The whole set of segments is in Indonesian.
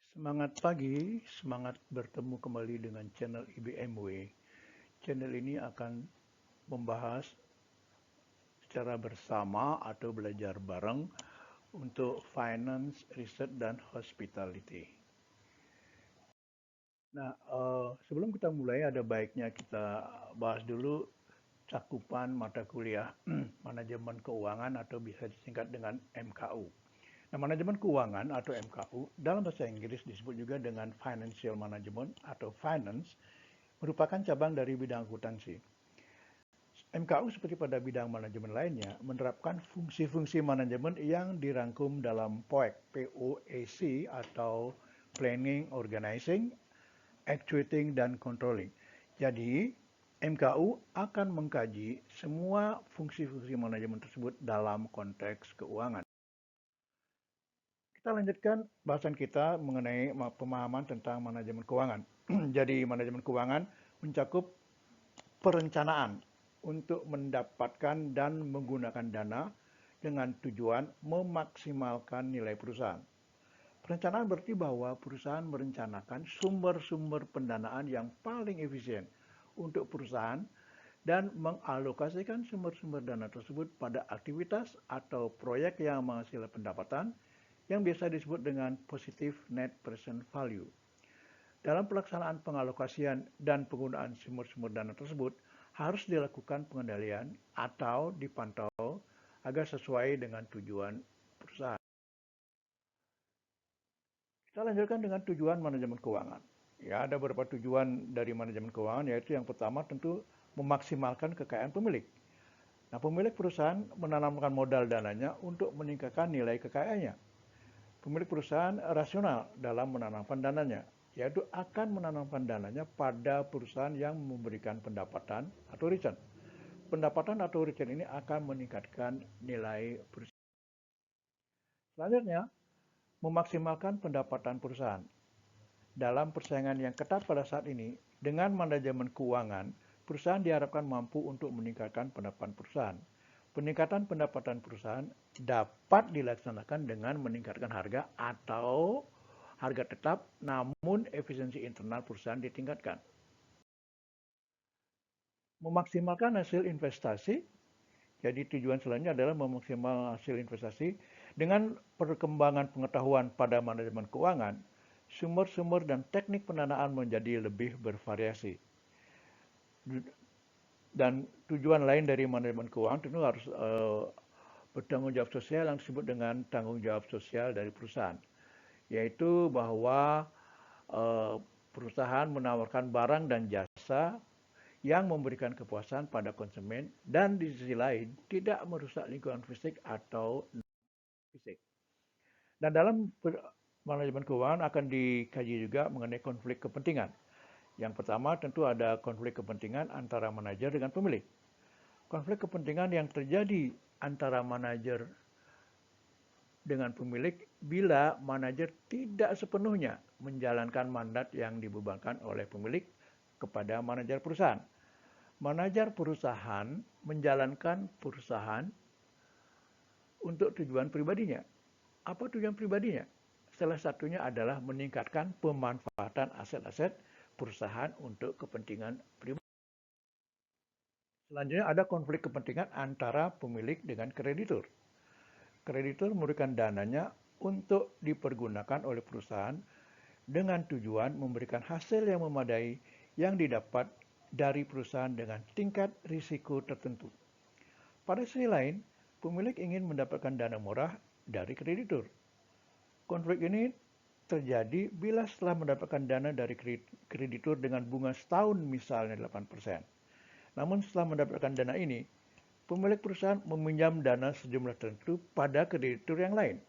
Semangat pagi, semangat bertemu kembali dengan channel IBMW. Channel ini akan membahas secara bersama atau belajar bareng untuk finance, research, dan hospitality. Nah, sebelum kita mulai ada baiknya kita bahas dulu cakupan mata kuliah manajemen keuangan atau bisa disingkat dengan MKU. Nah, manajemen keuangan atau MKU dalam bahasa Inggris disebut juga dengan financial management atau finance merupakan cabang dari bidang akuntansi. MKU seperti pada bidang manajemen lainnya menerapkan fungsi-fungsi manajemen yang dirangkum dalam POEC, POAC atau Planning, Organizing, Actuating, dan Controlling. Jadi, MKU akan mengkaji semua fungsi-fungsi manajemen tersebut dalam konteks keuangan. Kita lanjutkan bahasan kita mengenai pemahaman tentang manajemen keuangan. Jadi, manajemen keuangan mencakup perencanaan untuk mendapatkan dan menggunakan dana dengan tujuan memaksimalkan nilai perusahaan. Perencanaan berarti bahwa perusahaan merencanakan sumber-sumber pendanaan yang paling efisien untuk perusahaan dan mengalokasikan sumber-sumber dana tersebut pada aktivitas atau proyek yang menghasilkan pendapatan yang biasa disebut dengan positive net present value. Dalam pelaksanaan pengalokasian dan penggunaan sumber-sumber dana tersebut, harus dilakukan pengendalian atau dipantau agar sesuai dengan tujuan perusahaan. Kita lanjutkan dengan tujuan manajemen keuangan. Ya, ada beberapa tujuan dari manajemen keuangan, yaitu yang pertama tentu memaksimalkan kekayaan pemilik. Nah, pemilik perusahaan menanamkan modal dananya untuk meningkatkan nilai kekayaannya. Pemilik perusahaan rasional dalam menanamkan dananya, yaitu akan menanamkan dananya pada perusahaan yang memberikan pendapatan atau return. Pendapatan atau return ini akan meningkatkan nilai perusahaan. Selanjutnya, memaksimalkan pendapatan perusahaan. Dalam persaingan yang ketat pada saat ini, dengan manajemen keuangan, perusahaan diharapkan mampu untuk meningkatkan pendapatan perusahaan. Peningkatan pendapatan perusahaan dapat dilaksanakan dengan meningkatkan harga atau harga tetap, namun efisiensi internal perusahaan ditingkatkan. Memaksimalkan hasil investasi, jadi tujuan selanjutnya adalah memaksimalkan hasil investasi dengan perkembangan pengetahuan pada manajemen keuangan. Sumber-sumber dan teknik pendanaan menjadi lebih bervariasi. Dan tujuan lain dari manajemen keuangan tentu harus bertanggung jawab sosial yang disebut dengan tanggung jawab sosial dari perusahaan, yaitu bahwa perusahaan menawarkan barang dan jasa yang memberikan kepuasan pada konsumen dan di sisi lain tidak merusak lingkungan fisik atau fisik. Dan dalam manajemen keuangan akan dikaji juga mengenai konflik kepentingan. Yang pertama tentu ada konflik kepentingan antara manajer dengan pemilik. Konflik kepentingan yang terjadi antara manajer dengan pemilik bila manajer tidak sepenuhnya menjalankan mandat yang dibebankan oleh pemilik kepada manajer perusahaan. Manajer perusahaan menjalankan perusahaan untuk tujuan pribadinya. Apa tujuan pribadinya? Salah satunya adalah meningkatkan pemanfaatan aset-aset perusahaan untuk kepentingan pribadi. Selanjutnya ada konflik kepentingan antara pemilik dengan kreditur. Kreditur memberikan dananya untuk dipergunakan oleh perusahaan dengan tujuan memberikan hasil yang memadai yang didapat dari perusahaan dengan tingkat risiko tertentu. Pada sisi lain, pemilik ingin mendapatkan dana murah dari kreditur. Konflik ini terjadi bila setelah mendapatkan dana dari kreditur dengan bunga setahun misalnya 8%. Namun setelah mendapatkan dana ini, pemilik perusahaan meminjam dana sejumlah tertentu pada kreditur yang lain.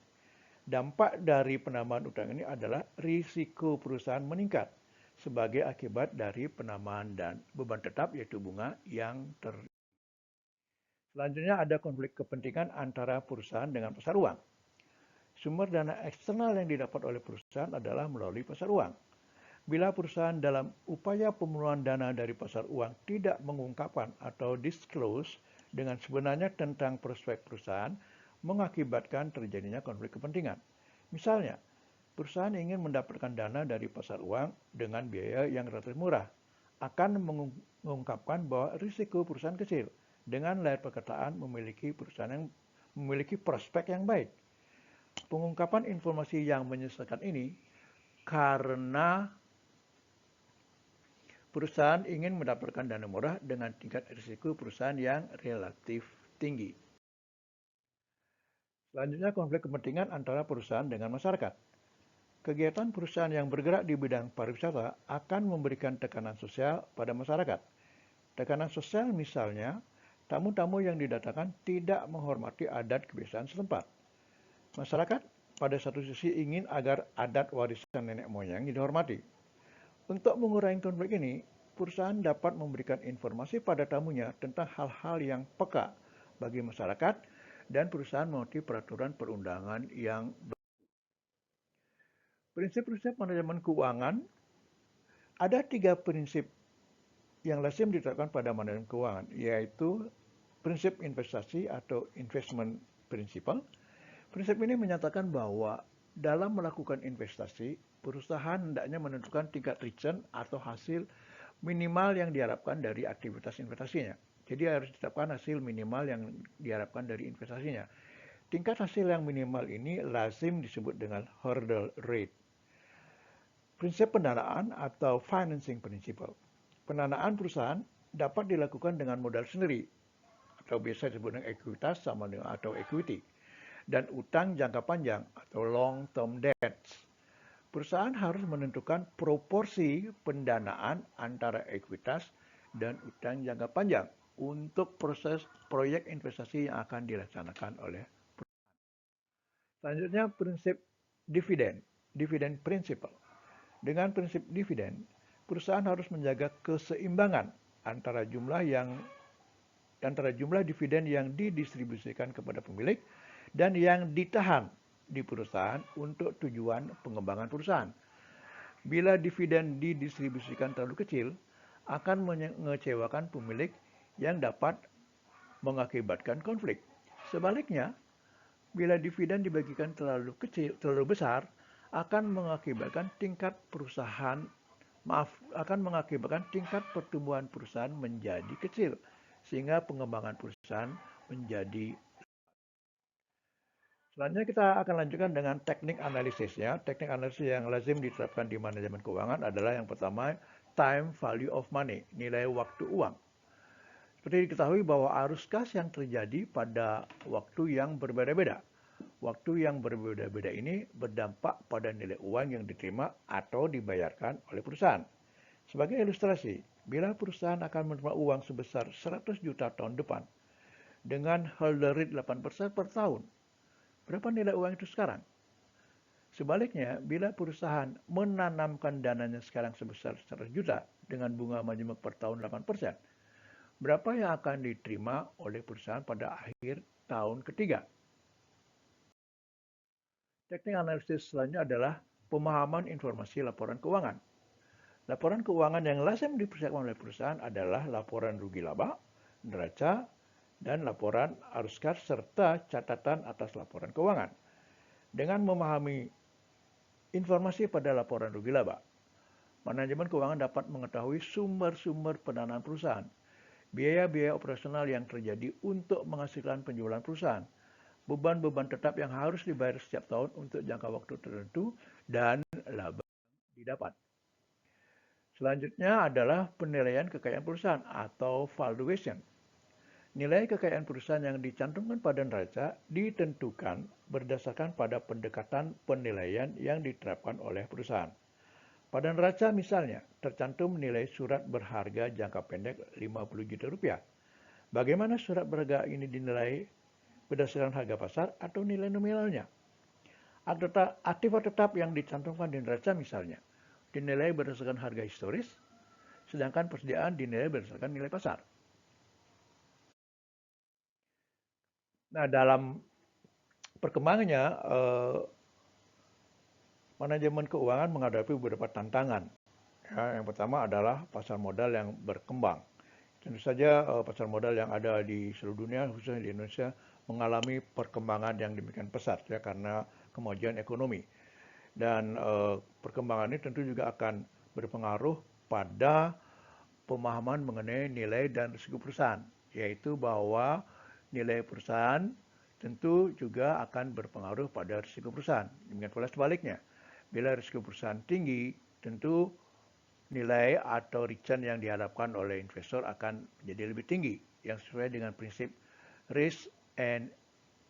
Dampak dari penambahan utang ini adalah risiko perusahaan meningkat sebagai akibat dari penambahan dan beban tetap yaitu bunga yang Selanjutnya ada konflik kepentingan antara perusahaan dengan pasar uang. Sumber dana eksternal yang didapat oleh perusahaan adalah melalui pasar uang. Bila perusahaan dalam upaya pemenuhan dana dari pasar uang tidak mengungkapkan atau disclose dengan sebenarnya tentang prospek perusahaan, mengakibatkan terjadinya konflik kepentingan. Misalnya, Perusahaan ingin mendapatkan dana dari pasar uang dengan biaya yang relatif murah. Akan mengungkapkan bahwa risiko perusahaan kecil. Dengan layar perkataan memiliki perusahaan yang memiliki prospek yang baik. Pengungkapan informasi yang menyesalkan ini karena perusahaan ingin mendapatkan dana murah dengan tingkat risiko perusahaan yang relatif tinggi. Selanjutnya, konflik kepentingan antara perusahaan dengan masyarakat. Kegiatan perusahaan yang bergerak di bidang pariwisata akan memberikan tekanan sosial pada masyarakat. Tekanan sosial misalnya, tamu-tamu yang didatangkan tidak menghormati adat kebiasaan setempat. Masyarakat pada satu sisi ingin agar adat warisan nenek moyang dihormati. Untuk mengurangi konflik ini, perusahaan dapat memberikan informasi pada tamunya tentang hal-hal yang peka bagi masyarakat dan perusahaan memiliki peraturan perundangan yang prinsip-prinsip manajemen keuangan. Ada 3 prinsip yang lazim diterapkan pada manajemen keuangan, yaitu prinsip investasi atau investment principle. Prinsip ini menyatakan bahwa dalam melakukan investasi, perusahaan hendaknya menentukan tingkat return atau hasil minimal yang diharapkan dari aktivitas investasinya. Jadi harus ditetapkan hasil minimal yang diharapkan dari investasinya. Tingkat hasil yang minimal ini lazim disebut dengan hurdle rate. Prinsip pendanaan atau financing principle. Pendanaan perusahaan dapat dilakukan dengan modal sendiri atau biasa disebut dengan ekuitas sama dengan atau equity, dan utang jangka panjang atau long term debts. Perusahaan harus menentukan proporsi pendanaan antara ekuitas dan utang jangka panjang untuk proses proyek investasi yang akan dilaksanakan oleh perusahaan. Selanjutnya, prinsip dividen principle. Dengan prinsip dividen, perusahaan harus menjaga keseimbangan antara jumlah dividen yang didistribusikan kepada pemilik dan yang ditahan di perusahaan untuk tujuan pengembangan perusahaan. Bila dividen didistribusikan terlalu kecil, akan mengecewakan pemilik yang dapat mengakibatkan konflik. Sebaliknya, bila dividen dibagikan terlalu besar, akan mengakibatkan tingkat pertumbuhan perusahaan menjadi kecil, sehingga pengembangan perusahaan menjadi. Selanjutnya kita akan lanjutkan dengan teknik analisisnya. Teknik analisis yang lazim diterapkan di manajemen keuangan adalah yang pertama, time value of money, nilai waktu uang. Seperti diketahui bahwa arus kas yang terjadi pada waktu yang berbeda-beda. Waktu yang berbeda-beda ini berdampak pada nilai uang yang diterima atau dibayarkan oleh perusahaan. Sebagai ilustrasi, bila perusahaan akan menerima uang sebesar 100 juta tahun depan dengan hurdle rate 8% per tahun, berapa nilai uang itu sekarang? Sebaliknya, bila perusahaan menanamkan dananya sekarang sebesar 100 juta dengan bunga majemuk per tahun 8%, berapa yang akan diterima oleh perusahaan pada akhir tahun ketiga? Teknik analisis selanjutnya adalah pemahaman informasi laporan keuangan. Laporan keuangan yang lazim dipersiapkan oleh perusahaan adalah laporan rugi laba, neraca, dan laporan arus kas serta catatan atas laporan keuangan. Dengan memahami informasi pada laporan rugi laba, manajemen keuangan dapat mengetahui sumber-sumber pendanaan perusahaan, biaya-biaya operasional yang terjadi untuk menghasilkan penjualan perusahaan, beban-beban tetap yang harus dibayar setiap tahun untuk jangka waktu tertentu, dan laba yang didapat. Selanjutnya adalah penilaian kekayaan perusahaan atau valuation. Nilai kekayaan perusahaan yang dicantumkan pada neraca ditentukan berdasarkan pada pendekatan penilaian yang diterapkan oleh perusahaan. Pada neraca misalnya, tercantum nilai surat berharga jangka pendek 50 juta rupiah. Bagaimana surat berharga ini dinilai berdasarkan harga pasar atau nilai nominalnya? Aktiva tetap yang dicantumkan di neraca misalnya dinilai berdasarkan harga historis, sedangkan persediaan dinilai berdasarkan nilai pasar. Nah, dalam perkembangannya, manajemen keuangan menghadapi beberapa tantangan. Ya, yang pertama adalah pasar modal yang berkembang. Tentu saja pasar modal yang ada di seluruh dunia, khususnya di Indonesia, mengalami perkembangan yang demikian pesat ya karena kemajuan ekonomi. Dan perkembangan ini tentu juga akan berpengaruh pada pemahaman mengenai nilai dan risiko perusahaan, yaitu bahwa nilai perusahaan tentu juga akan berpengaruh pada risiko perusahaan. Demikian pula sebaliknya, bila risiko perusahaan tinggi, tentu nilai atau return yang diharapkan oleh investor akan menjadi lebih tinggi, yang sesuai dengan prinsip risk and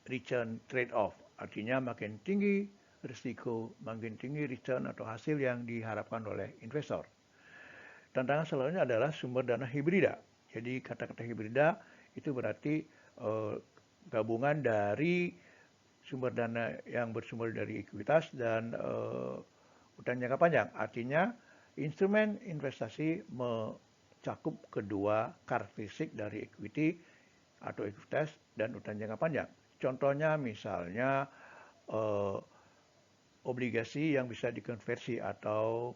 return trade-off. Artinya makin tinggi risiko, makin tinggi return atau hasil yang diharapkan oleh investor. Tantangan selanjutnya adalah sumber dana hibrida. Jadi kata-kata hibrida itu berarti gabungan dari sumber dana yang bersumber dari ekuitas dan utang jangka panjang. Artinya instrumen investasi mencakup kedua karakteristik dari equity atau ekuitas dan utang jangka panjang. Contohnya misalnya obligasi yang bisa dikonversi atau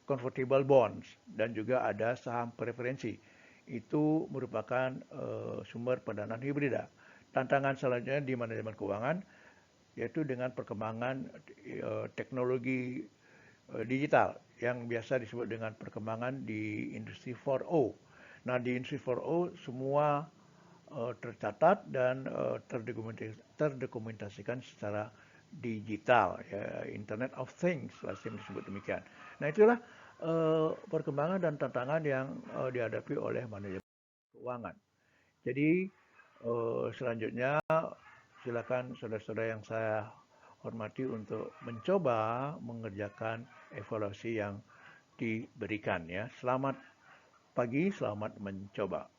convertible bonds dan juga ada saham preferensi. Itu merupakan sumber pendanaan hibrida. Tantangan selanjutnya di manajemen keuangan yaitu dengan perkembangan teknologi digital yang biasa disebut dengan perkembangan di industri 4.0. Nah, di industri 4.0 semua tercatat dan terdokumentasikan secara digital, ya, Internet of Things, lazim disebut demikian. Nah, itulah perkembangan dan tantangan yang dihadapi oleh manajemen keuangan. Jadi selanjutnya silakan saudara-saudara yang saya hormati untuk mencoba mengerjakan evaluasi yang diberikan ya. Selamat pagi, selamat mencoba.